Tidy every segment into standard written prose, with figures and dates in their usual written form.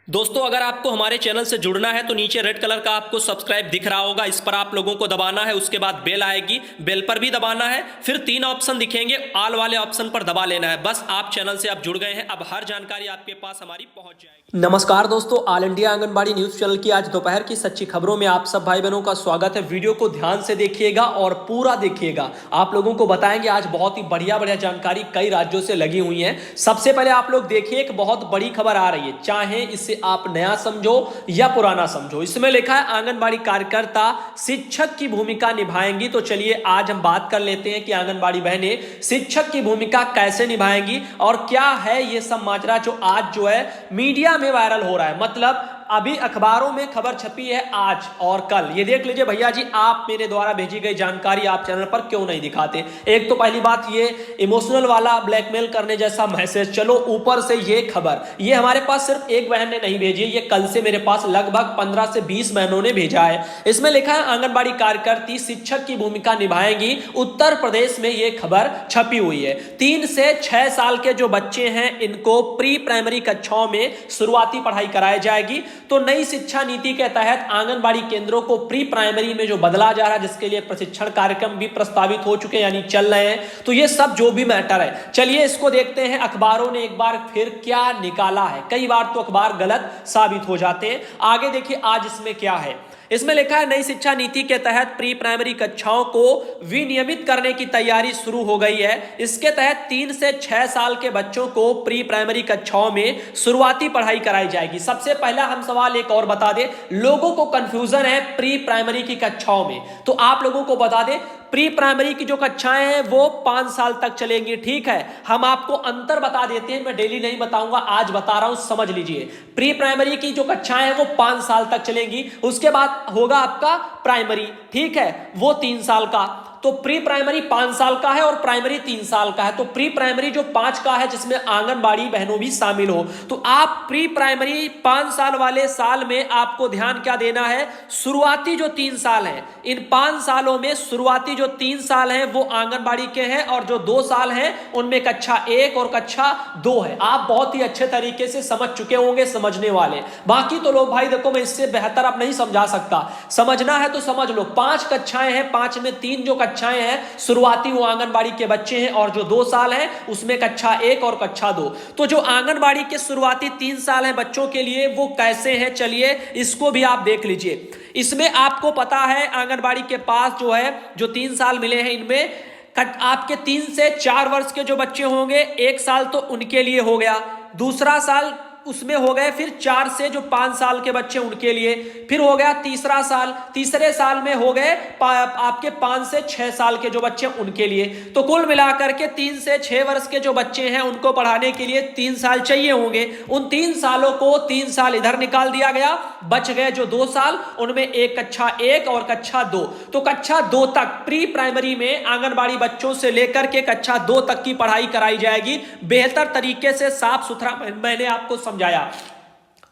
दोस्तों, अगर आपको हमारे चैनल से जुड़ना है तो नीचे रेड कलर का आपको सब्सक्राइब दिख रहा होगा, इस पर आप लोगों को दबाना है। उसके बाद बेल आएगी, बेल पर भी दबाना है। फिर 3 ऑप्शन दिखेंगे, ऑल वाले ऑप्शन पर दबा लेना है। बस आप चैनल से आप जुड़ गए हैं, अब हर जानकारी आपके पास हमारी पहुंच जाएगी। नमस्कार दोस्तों, all India anganwadi news channel की आज दोपहर की सच्ची खबरों में आप सब भाई बहनों का स्वागत है। वीडियो को ध्यान से देखिएगा और पूरा देखिएगा। आप लोगों को बताएंगे आज बहुत ही बढ़िया जानकारी कई राज्यों से लगी हुई है। सबसे पहले आप लोग देखिए, एक बहुत बड़ी खबर आ रही है, चाहे इसे आप नया समझो या पुराना समझो। इसमें लिखा है आंगनबाड़ी कार्यकर्ता शिक्षक की भूमिका निभाएंगी। तो चलिए आज हम बात कर लेते हैं कि आंगनबाड़ी बहनें शिक्षक की भूमिका कैसे निभाएंगी और क्या है ये सब माजरा जो आज जो है मीडिया में वायरल हो रहा है। मतलब अभी अखबारों में खबर छपी है आज और कल। ये देख लीजिए भैया जी, आप मेरे द्वारा भेजी गई जानकारी आप चैनल पर क्यों नहीं दिखाते। एक तो पहली बात, ये इमोशनल वाला ब्लैकमेल करने जैसा मैसेज, चलो ऊपर से ये खबर, ये हमारे पास सिर्फ एक बहन ने नहीं भेजी, ये कल से मेरे पास लगभग 15 से 20 बहनों ने भेजा है। इसमें लिखा है आंगनबाड़ी कार्यकर्ती शिक्षक की भूमिका निभाएंगी। उत्तर प्रदेश में ये खबर छपी हुई है। 3 से 6 साल के जो बच्चे हैं इनको प्री प्राइमरी कक्षाओं में शुरुआती पढ़ाई कराई जाएगी। तो नई शिक्षा नीति के तहत आंगनबाड़ी केंद्रों को प्री प्राइमरी में जो बदला जा रहा है, जिसके लिए प्रशिक्षण कार्यक्रम भी प्रस्तावित हो चुके हैं, यानी चल रहे हैं। तो ये सब जो भी मैटर है, चलिए इसको देखते हैं अखबारों ने एक बार फिर क्या निकाला है। कई बार तो अखबार गलत साबित हो जाते हैं। आगे देखिए आज इसमें क्या है। इसमें लिखा है नई शिक्षा नीति के तहत प्री प्राइमरी कक्षाओं को विनियमित करने की तैयारी शुरू हो गई है। इसके तहत 3 से 6 साल के बच्चों को प्री प्राइमरी कक्षाओं में शुरुआती पढ़ाई कराई जाएगी। सबसे पहला हम सवाल एक और बता दें, लोगों को कंफ्यूजन है प्री प्राइमरी की कक्षाओं में, तो आप लोगों को बता दें प्री प्राइमरी की जो कक्षाएं हैं वो 5 साल तक चलेंगी। ठीक है, हम आपको अंतर बता देते हैं, मैं डेली नहीं बताऊंगा, आज बता रहा हूं, समझ लीजिए। प्री प्राइमरी की जो कक्षाएं हैं वो 5 साल तक चलेंगी। उसके बाद होगा आपका प्राइमरी, ठीक है, वो 3 साल का। तो प्री प्राइमरी 5 साल का है और प्राइमरी 3 साल का है। तो प्री प्राइमरी जो 5 का है, जिसमें आंगनबाड़ी बहनों भी शामिल हो, तो आप प्री प्राइमरी 5 साल वाले साल में आपको ध्यान क्या देना है, शुरुआती जो 3 साल है, इन 5 सालों में शुरुआती जो 3 साल हैं वो आंगनबाड़ी के हैं और जो 2 साल हैं उनमें कक्षा 1 और कक्षा 2 है। आप बहुत ही अच्छे तरीके से समझ चुके होंगे, समझने वाले। बाकी तो लोग भाई देखो, मैं इससे बेहतर अब नहीं समझा सकता, समझना है तो समझ लो। 5 कक्षाएं हैं, 5 में 3 जो कक्षाएं हैं शुरुआती वो आंगनबाड़ी के बच्चे हैं और जो 2 साल हैं उसमें कक्षा 1 और कक्षा 2। तो जो आंगनबाड़ी के शुरुआती 3 साल हैं बच्चों के लिए वो कैसे हैं, चलिए इसको भी आप देख लीजिए। इसमें आपको पता है आंगनबाड़ी के पास जो है जो 3 साल मिले हैं, इनमें आपके 3 से 4 वर्ष के जो बच्चे होंगे, 1 साल तो उनके लिए हो गया, दूसरा साल उसमें हो गए, फिर 4 से जो 5 साल के बच्चे उनके लिए, फिर हो गया तीसरा साल, तीसरे साल में हो गए आपके 5 से 6 साल के जो बच्चे उनके लिए। तो कुल मिलाकर के 3 से 6 वर्ष के जो बच्चे हैं उनको पढ़ाने के लिए 3 साल चाहिए होंगे। उन 3 सालों को 3 साल इधर निकाल दिया गया, बच गए जो 2 साल, उनमें एक कक्षा 1 और कक्षा 2। तो कक्षा 2 तक प्री प्राइमरी में आंगनबाड़ी बच्चों से लेकर के कक्षा 2 तक की पढ़ाई कराई जाएगी बेहतर तरीके से, साफ सुथरा मैंने आपको समझाया।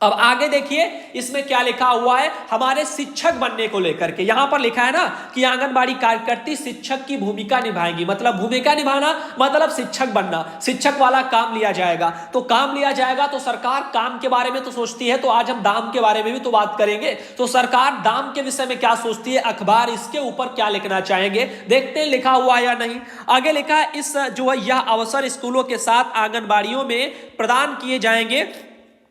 अब आगे देखिए इसमें क्या लिखा हुआ है हमारे शिक्षक बनने को लेकर के। यहां पर लिखा है ना कि आंगनबाड़ी कार्यकर्ती शिक्षक की भूमिका निभाएंगी। मतलब भूमिका निभाना मतलब शिक्षक बनना, शिक्षक वाला काम लिया जाएगा। तो काम लिया जाएगा तो सरकार काम के बारे में तो सोचती है, तो आज हम दाम के बारे में भी तो बात करेंगे। तो सरकार दाम के विषय में क्या सोचती है, अखबार इसके ऊपर क्या लिखना चाहेंगे, देखते हैं लिखा हुआ है या नहीं। आगे लिखा है इस जो है यह अवसर स्कूलों के साथ आंगनबाड़ियों में प्रदान किए जाएंगे।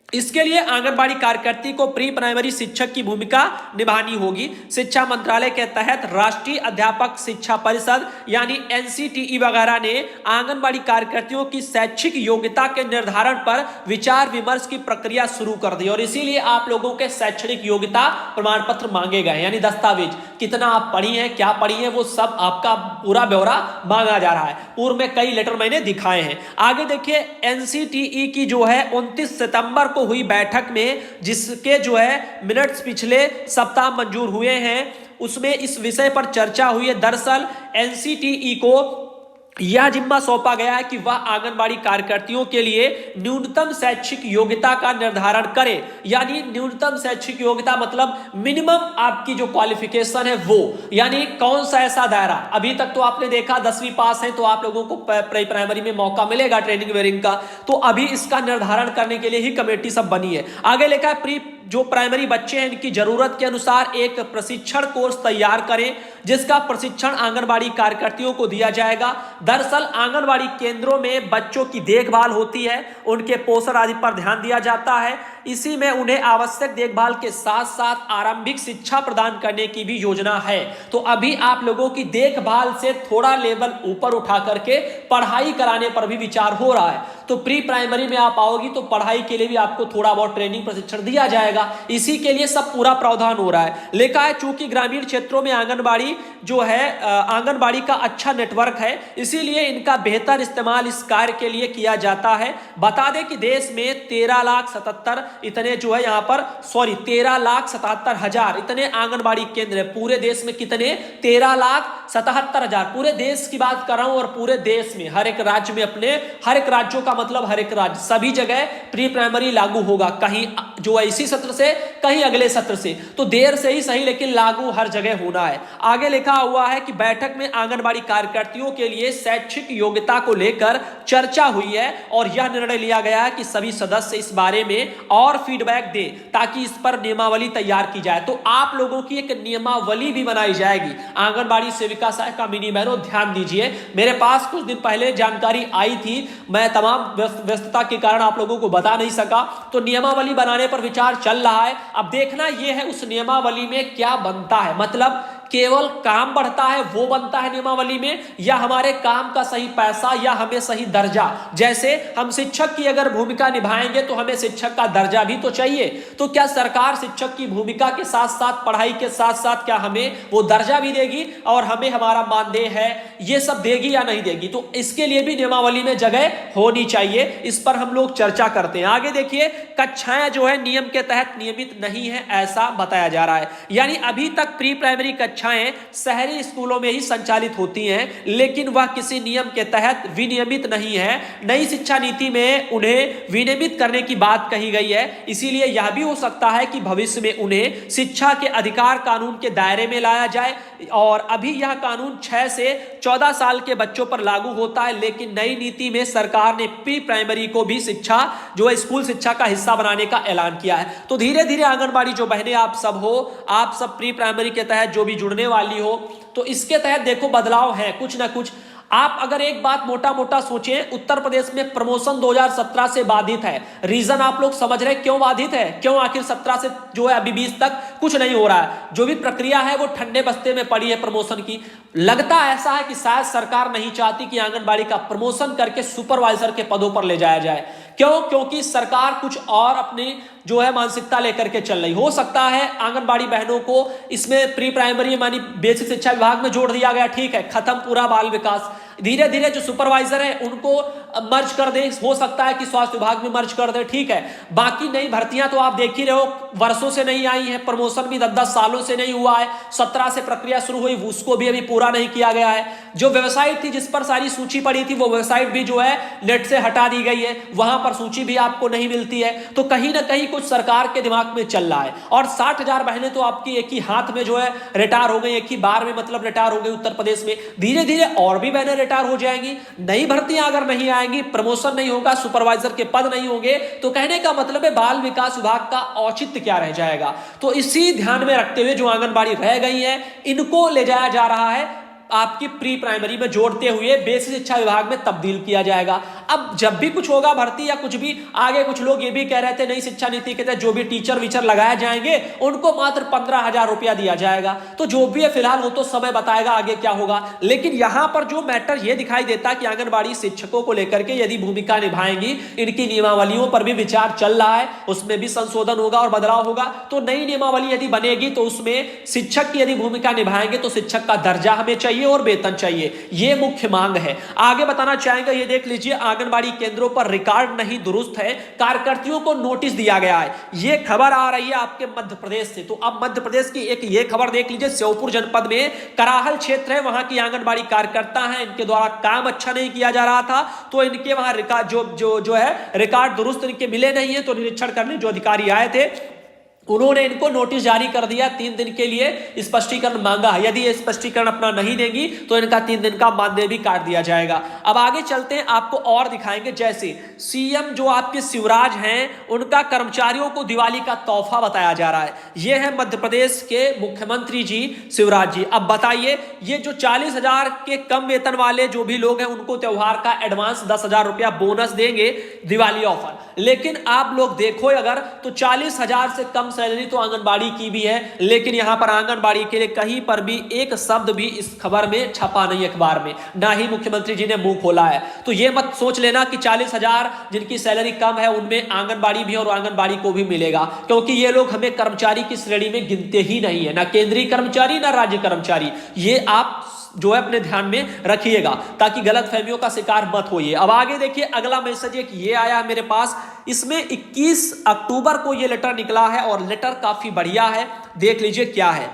इसके लिए आंगनबाड़ी कार्यकर्ती को प्री प्राइमरी शिक्षक की भूमिका निभानी होगी। शिक्षा मंत्रालय के तहत राष्ट्रीय अध्यापक शिक्षा परिषद यानी एनसीटीई वगैरह ने आंगनबाड़ी कार्यकर्तियों की शैक्षिक योग्यता के निर्धारण पर विचार विमर्श की प्रक्रिया शुरू कर दी और इसीलिए आप लोगों के शैक्षणिक योग्यता प्रमाण पत्र मांगे गए, यानी दस्तावेज, कितना आप पढ़ी हैं, क्या पढ़ी हैं, वो सब आपका पूरा ब्यौरा मांगा जा रहा है। पूर्व में कई लेटर मैंने दिखाए हैं। आगे देखिए एनसीटीई की जो है 29 सितंबर हुई बैठक में, जिसके जो है मिनट्स पिछले सप्ताह मंजूर हुए हैं, उसमें इस विषय पर चर्चा हुई है। दरअसल एनसीटीई को यह जिम्मा सौंपा गया है कि वह आंगनबाड़ी कार्यकर्तियों के लिए न्यूनतम शैक्षिक योग्यता का निर्धारण करे। यानी न्यूनतम शैक्षिक योग्यता मतलब मिनिमम आपकी जो क्वालिफिकेशन है वो, यानी कौन सा ऐसा दायरा। अभी तक तो आपने देखा 10वीं पास है तो आप लोगों को प्री प्राइमरी में मौका मिलेगा ट्रेनिंग वेरिंग का, तो अभी इसका निर्धारण करने के लिए ही कमेटी सब बनी है। आगे लिखा है प्री जो प्राइमरी बच्चे हैं इनकी जरूरत के अनुसार एक प्रशिक्षण कोर्स तैयार करें जिसका प्रशिक्षण आंगनबाड़ी कार्यकर्तियों को दिया जाएगा। दरअसल आंगनबाड़ी केंद्रों में बच्चों की देखभाल होती है, उनके पोषण आदि पर ध्यान दिया जाता है। इसी में उन्हें आवश्यक देखभाल के साथ साथ आरंभिक शिक्षा प्रदान करने की भी योजना है। तो अभी आप लोगों की देखभाल से थोड़ा लेवल ऊपर उठा करके पढ़ाई कराने पर भी विचार हो रहा है। तो प्री प्राइमरी में आप आओगी तो पढ़ाई के लिए भी आपको थोड़ा बहुत ट्रेनिंग प्रशिक्षण दिया जाएगा, इसी के लिए सब पूरा प्रावधान हो रहा है। लिखा है चूंकि ग्रामीण क्षेत्रों में आंगनबाड़ी जो है आंगनबाड़ी का अच्छा नेटवर्क है, इसीलिए इनका बेहतर इस्तेमाल इस कार्य के लिए किया जाता है। बता दें कि देश में 13,77,000 इतने जो है यहाँ पर 13,77,000 इतने आंगनबाड़ी केंद्र है पूरे देश में। कितने? 13,77,000 पूरे देश की बात कर रहा हूं। और पूरे देश में हर एक राज्य में अपने हर एक राज्यों का मतलब हर एक राज्य सभी जगह प्री प्राइमरी लागू होगा, कहीं जो है इसी सत्र से कहीं अगले सत्र से, तो देर से ही सही लेकिन लागू हर जगह होना है। आगे लिखा हुआ है कि बैठक में आंगनबाड़ी कार्यकर्तियों के लिए शैक्षिक योग्यता को लेकर चर्चा हुई है और यह निर्णय लिया गया है कि सभी सदस्य इस बारे में और फीडबैक दे ताकि इस पर नियमावली तैयार की जाए। तो आप लोगों की एक नियमावली भी बनाई जाएगी। आंगनबाड़ी सेविका सहायिका मिनी बहनों ध्यान दीजिए, मेरे पास कुछ दिन पहले जानकारी आई थी, मैं तमाम व्यस्तता के कारण आप लोगों को बता नहीं सका। तो नियमावली बनाने पर विचार चल रहा है। अब देखना यह है उस नियमावली में क्या बनता है, मतलब केवल काम बढ़ता है वो बनता है नियमावली में, या हमारे काम का सही पैसा या हमें सही दर्जा। जैसे हम शिक्षक की अगर भूमिका निभाएंगे तो हमें शिक्षक का दर्जा भी तो चाहिए। तो क्या सरकार शिक्षक की भूमिका के साथ साथ पढ़ाई के साथ साथ क्या हमें वो दर्जा भी देगी और हमें हमारा मानदेय है ये सब देगी या नहीं देगी? तो इसके लिए भी नियमावली में जगह होनी चाहिए। इस पर हम लोग चर्चा करते हैं। आगे देखिए, कक्षाएं जो है नियम के तहत नियमित नहीं है ऐसा बताया जा रहा है। यानी अभी तक प्री प्राइमरी कक्षाएं शहरी स्कूलों में ही संचालित होती हैं, लेकिन वह किसी नियम के तहत विनियमित नहीं है। नई शिक्षा नीति में उन्हें विनियमित करने की बात कही गई है, इसीलिए यह भी हो सकता है कि भविष्य में उन्हें शिक्षा के अधिकार कानून के दायरे में लाया जाए। और अभी यह कानून 6 से 14 साल के बच्चों पर लागू होता है, लेकिन नई नीति में सरकार ने प्री प्राइमरी को भी शिक्षा जो है स्कूल शिक्षा का हिस्सा बनाने का ऐलान किया है। तो धीरे धीरे आंगनबाड़ी जो बहनें आप सब हो, आप सब प्री प्राइमरी के तहत जो भी जुड़ने वाली हो, तो इसके तहत देखो बदलाव है कुछ ना कुछ। आप अगर एक बात मोटा मोटा सोचें, उत्तर प्रदेश में प्रमोशन 2017 से बाधित है। रीजन आप लोग समझ रहे क्यों बाधित है, क्यों आखिर 17 से जो है अभी 20 तक कुछ नहीं हो रहा है। जो भी प्रक्रिया है वो ठंडे बस्ते में पड़ी है प्रमोशन की। लगता ऐसा है कि शायद सरकार नहीं चाहती कि आंगनबाड़ी का प्रमोशन करके सुपरवाइजर के पदों पर ले जाया जाए। क्यों? क्योंकि सरकार कुछ और अपनी जो है मानसिकता लेकर के चल रही। हो सकता है आंगनबाड़ी बहनों को इसमें प्री प्राइमरी मानी बेसिक शिक्षा विभाग में जोड़ दिया गया, ठीक है, खत्म पूरा बाल विकास। धीरे धीरे जो सुपरवाइजर है उनको मर्ज कर दे, हो सकता है कि स्वास्थ्य विभाग में मर्ज कर दे, ठीक है। बाकी नई भर्तियां तो आप देख ही रहे हो, वर्षों से नहीं आई है, प्रमोशन भी 10-10 सालों से नहीं हुआ है। 17 से प्रक्रिया शुरू हुई, उसको भी अभी पूरा नहीं किया गया है। जो वेबसाइट थी जिस पर सारी सूची पड़ी थी वो वेबसाइट भी जो है नेट से हटा दी गई है, वहां पर सूची भी आपको नहीं मिलती है। तो कहीं ना कहीं कुछ सरकार के दिमाग में चल रहा है। और 60,000 बहनें तो आपकी एक ही हाथ में जो है रिटायर हो गई, एक ही बार में मतलब रिटायर हो गई उत्तर प्रदेश में। धीरे धीरे और भी बहनें रिटायर हो जाएंगी। नई भर्तियां अगर नहीं आएंगी, प्रमोशन नहीं होगा, सुपरवाइजर के पद नहीं होंगे, तो कहने का मतलब है बाल विकास विभाग का औचित्य क्या रह जाएगा। तो इसी ध्यान में रखते हुए जो आंगनबाड़ी रह गई है इनको ले जाया जा रहा है, आपकी प्री प्राइमरी में जोड़ते हुए बेसिक शिक्षा विभाग में तब्दील किया जाएगा। अब जब भी कुछ होगा भर्ती या कुछ भी आगे, कुछ लोग ये भी कह रहे थे नई शिक्षा नीति के तहत जो भी टीचर वीचर लगाए जाएंगे उनको मात्र 15,000 रुपया दिया जाएगा। तो जो भी है फिलहाल वो तो समय बताएगा आगे क्या होगा। लेकिन यहां पर जो मैटर ये दिखाई देता है कि आंगनबाड़ी शिक्षकों को लेकर के यदि भूमिका निभाएंगी, इनकी नियमावलियों पर भी विचार चल रहा है, उसमें भी संशोधन होगा और बदलाव होगा। तो नई नियमावली यदि बनेगी तो उसमें शिक्षक की यदि भूमिका निभाएंगे तो शिक्षक का दर्जा हमें चाहिए और वेतन चाहिए, ये मुख्य मांग है। आगे बताना चाहेंगे, ये देख लीजिए आंगनबाड़ी केंद्रों पर रिकॉर्ड नहीं दुरुस्त है, कार्यकर्तियों को नोटिस दिया गया है। यह खबर आ रही है आपके मध्य प्रदेश से। तो अब मध्य प्रदेश की एक ये खबर देख लीजिए, श्योपुर जनपद में कराहल क्षेत्र है, वहां की आंगनबाड़ी कार्यकर्ता है, इनके द्वारा काम अच्छा नहीं किया जा रहा था, तो इनके वहां रिकॉर्ड जो है रिकॉर्ड दुरुस्त इनके मिले नहीं है। तो निरीक्षण करने जो अधिकारी आए थे उन्होंने इनको नोटिस जारी कर दिया, 3 दिन के लिए स्पष्टीकरण मांगा है। यदि ये स्पष्टीकरण अपना नहीं देंगी तो इनका 3 दिन का मानदेय भी काट दिया जाएगा। अब आगे चलते हैं, आपको और दिखाएंगे। जैसे सीएम जो आपके शिवराज हैं, उनका कर्मचारियों को दिवाली का तोहफा बताया जा रहा है। ये है मध्य प्रदेश के मुख्यमंत्री जी शिवराज जी। अब बताइए, ये जो 40,000 के कम वेतन वाले जो भी लोग हैं उनको त्योहार का एडवांस 10,000 रुपया बोनस देंगे, दिवाली ऑफर। लेकिन आप लोग देखो अगर तो 40,000 से कम सैलरी तो आंगनबाड़ी की भी है, लेकिन यहां पर आंगनबाड़ी के लिए कहीं पर भी एक शब्द भी इस खबर में छपा नहीं, अखबार में ना ही मुख्यमंत्री जी ने मुंह खोला है। तो यह मत सोच लेना कि 40,000 जिनकी सैलरी कम है उनमें आंगनबाड़ी भी और आंगनबाड़ी को भी मिलेगा, क्योंकि ये लोग हमें कर्मचारी की श्रेणी में गिनते ही नहीं है, ना केंद्रीय कर्मचारी ना राज्य कर्मचारी। ये आप जो है अपने ध्यान में रखिएगा ताकि गलतफहमियों का शिकार मत होइए। अब आगे देखिए, अगला मैसेज एक ये आया मेरे पास, इसमें 21 अक्टूबर को ये लेटर निकला है और लेटर काफी बढ़िया है, देख लीजिए क्या है।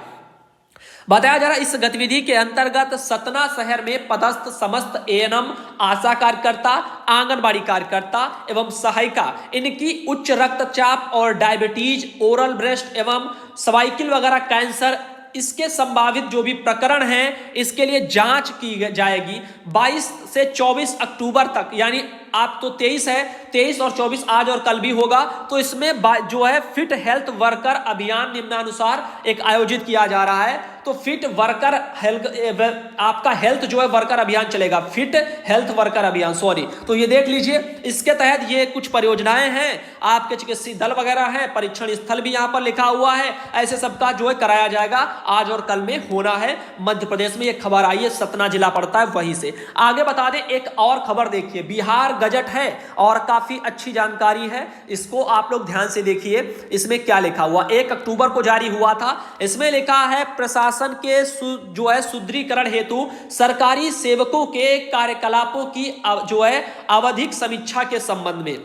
बताया जा रहा है, इस गतिविधि के अंतर्गत सतना शहर में पदस्थ समस्त एएनएम, आशा कार्यकर्ता, आंगनबाड़ी कार्यकर्ता एवं सहायिका, इनकी उच्च रक्तचाप और डायबिटीज, ओरल ब्रेस्ट एवं सर्वाइकल वगैरह कैंसर, इसके संभावित जो भी प्रकरण हैं इसके लिए जांच की जाएगी 22 से 24 अक्टूबर तक। यानी आप तो 23 है, 23 और 24 आज और कल भी होगा। तो इसमें जो है फिट हेल्थ वर्कर अभियान निम्नानुसार एक आयोजित किया जा रहा है। तो फिट वर्कर आपका हेल्थ जो है वर्कर अभियान चलेगा, फिट हेल्थ वर्कर अभियान, सॉरी। तो ये देख लीजिए, इसके तहत ये कुछ परियोजनाएं हैं, आपके चिकित्सीय दल वगैरह हैं, परीक्षण स्थल भी यहां पर लिखा हुआ है, ऐसे सबका जो है कराया जाएगा, आज और कल में होना है। मध्य प्रदेश में ये खबर आई है, सतना जिला पड़ता है वहीं से। आगे बता दें, एक और खबर देखिए, बिहार गजट है और काफी अच्छी जानकारी है, इसको आप लोग ध्यान से देखिए। इसमें क्या लिखा हुआ, 1 अक्टूबर को जारी हुआ था। इसमें लिखा है, प्रशासन के जो है सुदृढ़ीकरण हेतु सरकारी सेवकों के कार्यकलापों की जो है आवधिक समीक्षा के संबंध में।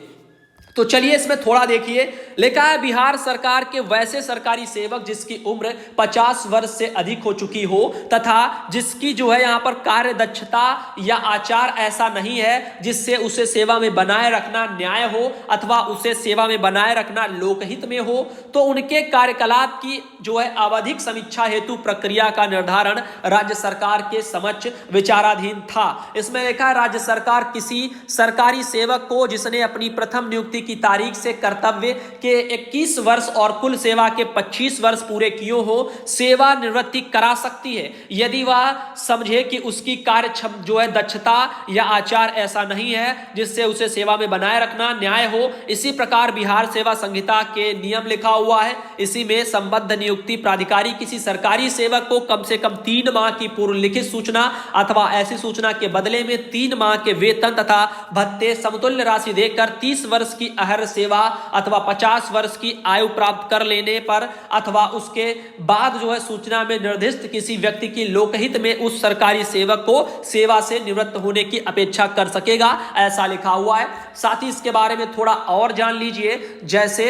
तो चलिए इसमें थोड़ा देखिए, लिखा है बिहार सरकार के वैसे सरकारी सेवक जिसकी उम्र 50 वर्ष से अधिक हो चुकी हो तथा जिसकी जो है यहां पर कार्य दक्षता या आचार ऐसा नहीं है जिससे उसे सेवा में बनाए रखना न्याय हो अथवा उसे सेवा में बनाए रखना लोकहित में हो, तो उनके कार्यकलाप की जो है आवधिक समीक्षा हेतु प्रक्रिया का निर्धारण राज्य सरकार के समक्ष विचाराधीन था। इसमें लिखा है, राज्य सरकार किसी सरकारी सेवक को जिसने अपनी प्रथम नियुक्ति की तारीख से कर्तव्य के 21 वर्ष और कुल सेवा के 25 वर्ष पूरे किए हो, सेवा निवृत्ति करा सकती है यदि वह समझे कि उसकी कार्य जो है दक्षता या आचार ऐसा नहीं है जिससे उसे सेवा में बनाए रखना न्याय हो। इसी प्रकार बिहार सेवा संहिता के नियम लिखा हुआ है, इसी में संबद्ध नियुक्ति प्राधिकारी किसी सरकारी सेवक को कम से कम 3 माह की पूर्व लिखित सूचना अथवा ऐसी सूचना के बदले में 3 माह के वेतन तथा भत्ते समतुल्य राशि देकर 30 वर्ष की अहर सेवा अथवा 50 वर्ष की आयु प्राप्त कर लेने पर अथवा उसके बाद जो है सूचना में निर्दिष्ट किसी व्यक्ति की लोकहित में उस सरकारी सेवक को सेवा से निवृत्त होने की अपेक्षा कर सकेगा, ऐसा लिखा हुआ है। साथ ही इसके बारे में थोड़ा और जान लीजिए, जैसे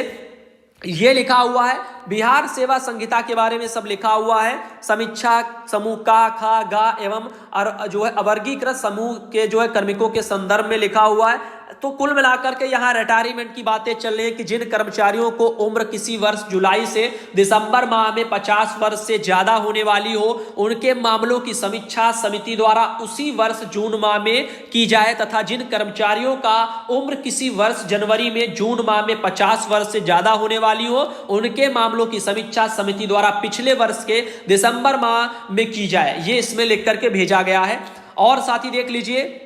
ये लिखा हुआ है बिहार सेवा संहिता के बारे में सब लिखा हुआ है, समीक्षा समूह का, खा, गा एवं जो है अवर्गीकृत समूह के जो है कार्मिकों के संदर्भ में लिखा हुआ है। तो कुल मिलाकर के यहाँ रिटायरमेंट की बातें चल रही है कि जिन कर्मचारियों को उम्र किसी वर्ष जुलाई से दिसंबर माह में 50 वर्ष से ज्यादा होने वाली हो, उनके मामलों की समीक्षा समिति द्वारा उसी वर्ष जून माह में की जाए तथा जिन कर्मचारियों का उम्र किसी वर्ष जनवरी में जून माह में 50 वर्ष से ज्यादा होने वाली हो, उनके मामलों की समीक्षा समिति द्वारा पिछले वर्ष के दिसंबर माह में की जाए। ये इसमें लिख करके भेजा गया है। और साथ ही देख लीजिए,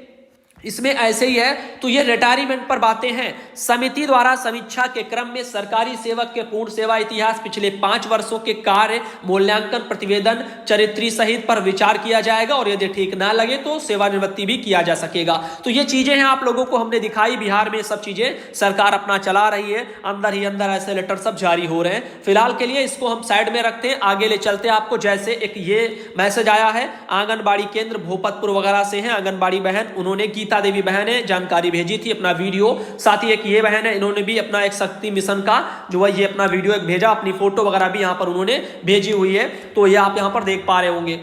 इसमें ऐसे ही है। तो ये रिटायरमेंट पर बातें हैं। समिति द्वारा समीक्षा के क्रम में सरकारी सेवक के पूर्ण सेवा इतिहास, पिछले 5 वर्षों के कार्य मूल्यांकन प्रतिवेदन, चरित्री सहित पर विचार किया जाएगा और यदि ठीक ना लगे तो सेवानिवृत्ति भी किया जा सकेगा। तो ये चीजें हैं, आप लोगों को हमने दिखाई। बिहार में सब चीजें सरकार अपना चला रही है, अंदर ही अंदर ऐसे लेटर सब जारी हो रहे हैं। फिलहाल के लिए इसको हम साइड में रखते हैं, आगे ले चलते हैं आपको। जैसे एक ये मैसेज आया है आंगनबाड़ी केंद्र भोपतपुर वगैरह से है, आंगनबाड़ी बहन, उन्होंने गीता सुनीता देवी बहन है, जानकारी भेजी थी अपना वीडियो। साथ ही एक ये बहन है, इन्होंने भी अपना एक शक्ति मिशन का जो है ये अपना वीडियो एक भेजा, अपनी फोटो वगैरह भी यहाँ पर उन्होंने भेजी हुई है, तो ये आप यहाँ पर देख पा रहे होंगे।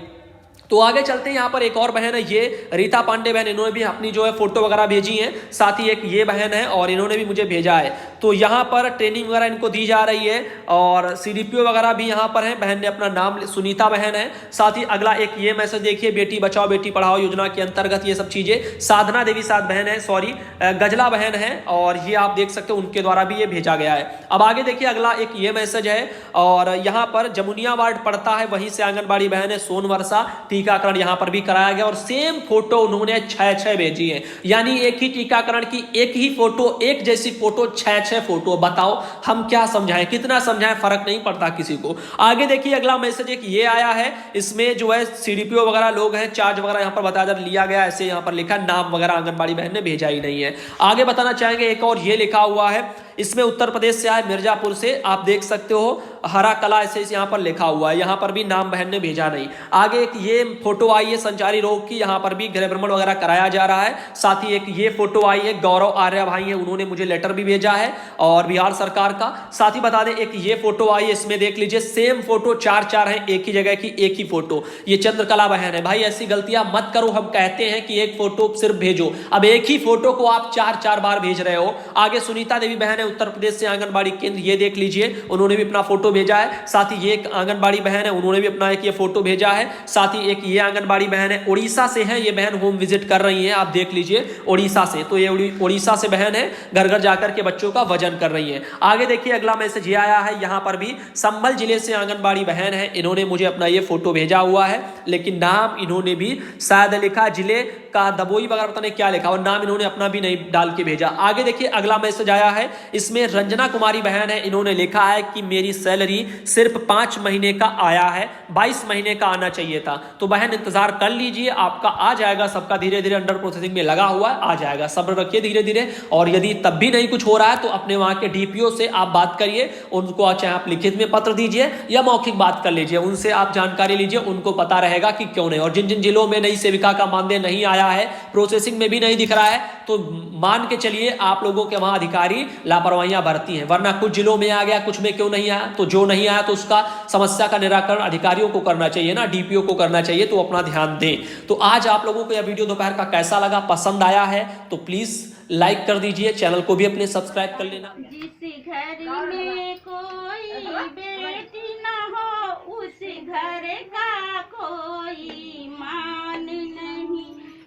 तो आगे चलते हैं, यहाँ पर एक और बहन है, ये रीता पांडे बहन, इन्होंने भी अपनी जो है फोटो वगैरह भेजी है। साथ ही एक ये बहन है और इन्होंने भी मुझे भेजा है। तो यहाँ पर ट्रेनिंग वगैरह इनको दी जा रही है और सीडीपीओ वगैरह भी यहाँ पर है। बहन ने अपना नाम सुनीता बहन है। साथ ही अगला एक ये मैसेज देखिए, बेटी बचाओ बेटी पढ़ाओ योजना के अंतर्गत ये सब चीजें। साधना देवी साथ बहन है, सॉरी गजला बहन है, और ये आप देख सकते हो उनके द्वारा भी ये भेजा गया है। अब आगे देखिए, अगला एक ये मैसेज है और यहाँ पर जमुनिया वार्ड पड़ता है, वहीं से आंगनबाड़ी बहन है सोनवर्षा, टीकाकरण यहाँ पर भी कराया गया और सेम फोटो उन्होंने 6 भेजी है। यानी एक ही टीकाकरण की एक ही फोटो, एक जैसी फोटो, 6 फोटो। बताओ हम क्या समझाएं, कितना समझाएं, फर्क नहीं पड़ता किसी को। आगे देखिए, अगला मैसेज एक ये आया है, इसमें जो है सीडीपीओ वगैरह लोग हैं, चार्ज वगैरह यहाँ पर बताया लिया गया, ऐसे यहाँ पर लिखा, नाम वगैरह आंगनबाड़ी बहन ने भेजा ही नहीं है। आगे बताना चाहेंगे एक और ये लिखा हुआ है, इसमें उत्तर प्रदेश से आए, मिर्जापुर से, आप देख सकते हो हरा कला ऐसे यहाँ पर लिखा हुआ है, यहाँ पर भी नाम बहन ने भेजा नहीं। आगे एक ये फोटो आई है संचारी रोग की, यहाँ पर भी गृह भ्रमण वगैरह कराया जा रहा है। साथ ही एक ये फोटो आई है, गौरव आर्या भाई है, उन्होंने मुझे लेटर भी भेजा है और बिहार सरकार का। साथ ही बता दें एक ये फोटो आई है, इसमें देख लीजिए सेम फोटो 4 है, एक ही जगह की एक ही फोटो। ये चंद्रकला बहन है। भाई ऐसी गलतियां मत करो, हम कहते हैं कि एक फोटो सिर्फ भेजो, अब एक ही फोटो को आप 4 बार भेज रहे हो। आगे सुनीता देवी बहन है, उत्तर प्रदेश से, आंगनबाड़ी केंद्र, ये देख लीजिए उन्होंने भी अपना फोटो भेजा है। साथ ही ये एक आंगनबाड़ी बहन है, उन्होंने भी अपना एक ये फोटो भेजा है। साथ ही एक ये आंगनबाड़ी बहन है, उड़ीसा से है, ये बहन होम विजिट कर रही है, आप देख लीजिए उड़ीसा से। तो ये उड़ीसा से बहन है, घर घर जाकर के बच्चों का वजन कर रही है। आगे देखिए, अगला मैसेज ये आया है, यहाँ पर भी संभल जिले से आंगनबाड़ी बहन है, इन्होंने मुझे अपना ये फोटो भेजा हुआ है, लेकिन नाम इन्होंने भी शायद लिखा जिले का दबोई वगैरह, पता नहीं क्या लिखा, और नाम इन्होंने अपना भी नहीं डाल के भेजा। आगे देखिए, अगला मैसेज आया है, इसमें रंजना कुमारी बहन है, इन्होंने लिखा है कि मेरी सैलरी सिर्फ 5 महीने का आया है, 22 महीने का आना चाहिए था। तो बहन इंतजार कर लीजिए, आपका आ जाएगा, सबका धीरे धीरे अंडर प्रोसेसिंग में लगा हुआ है, आ जाएगा, सब्र रखिए धीरे धीरे। और यदि तब भी नहीं कुछ हो रहा है तो अपने वहां के डीपीओ से आप बात करिए, उनको चाहे आप लिखित में पत्र दीजिए या मौखिक बात कर लीजिए, उनसे आप जानकारी लीजिए, उनको पता रहेगा कि क्यों नहीं। और जिन जिन जिलों में नई सेविका का मानदेय नहीं आया है, प्रोसेसिंग में भी नहीं दिख रहा है, तो मान के चलिए आप लोगों के वहां अधिकारी लापरवाहियां बरती हैं, वरना कुछ जिलों में आ गया, कुछ में क्यों नहीं आया। तो जो नहीं आया तो उसका समस्या का निराकरण अधिकारियों को करना चाहिए ना, डीपीओ को करना चाहिए, तो अपना ध्यान दें। तो आज आप लोगों को यह वीडियो दोपहर का कैसा लगा, पसंद आया है तो प्लीज लाइक कर दीजिए, चैनल को भी अपने सब्सक्राइब कर लेना। जिस घर में कोई बेटी न हो, उस घर का कोई मान नहीं।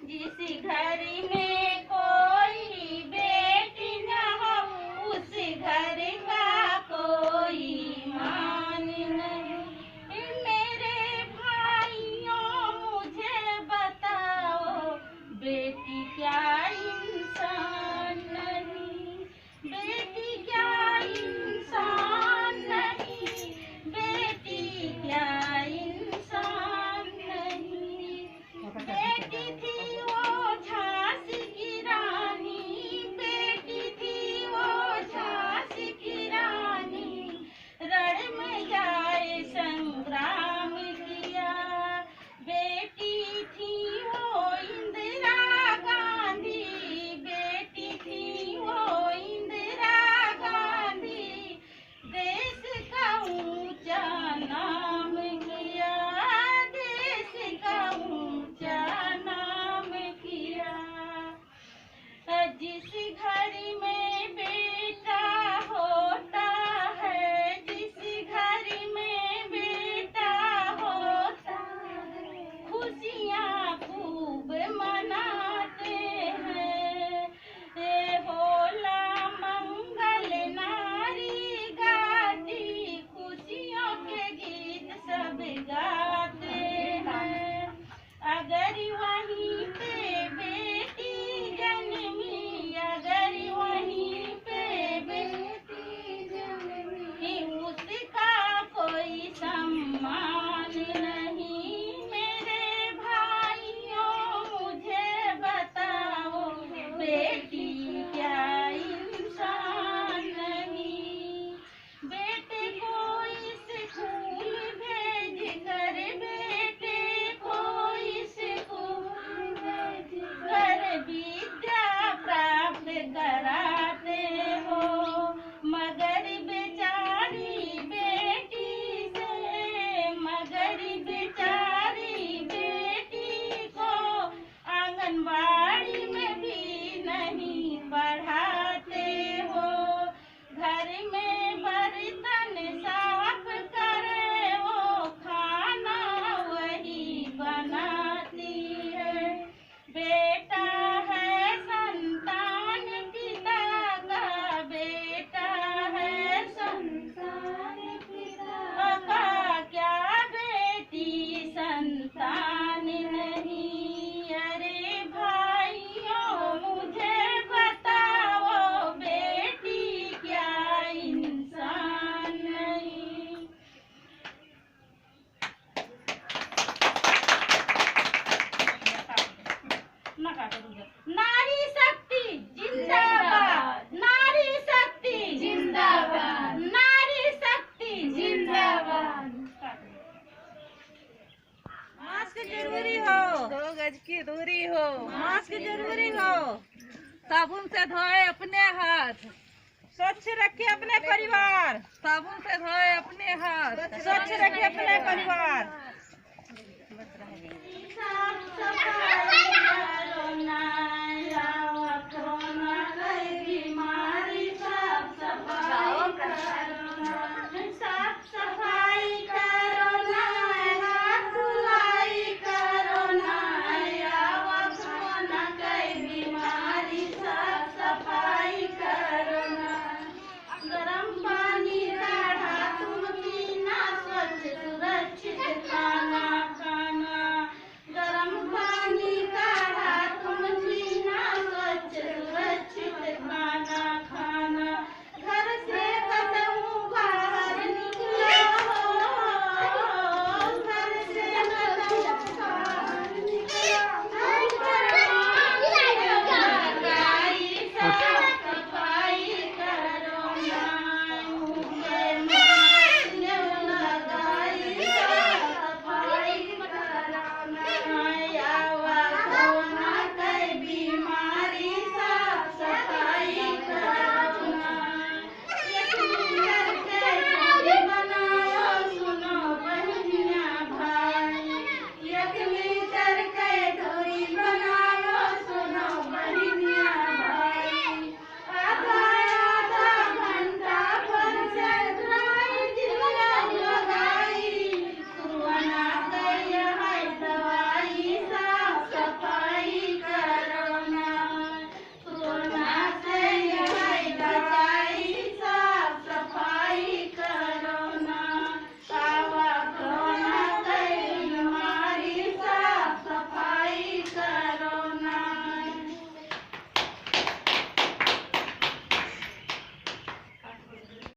जिस घर में कोई बेटी न हो, उस घर का कोई मान नहीं। मेरे भाइयों मुझे बताओ, बेटी क्या इंसान नहीं, बेटी क्या इंसान नहीं, बेटी क्या इंसान नहीं। बेटी थी वो झांसी गज की दूरी हो, मास्क जरूरी हो, साबुन से धोए अपने हाथ, स्वच्छ रखे अपने परिवार, साबुन से धोए अपने हाथ, स्वच्छ रखे अपने परिवार।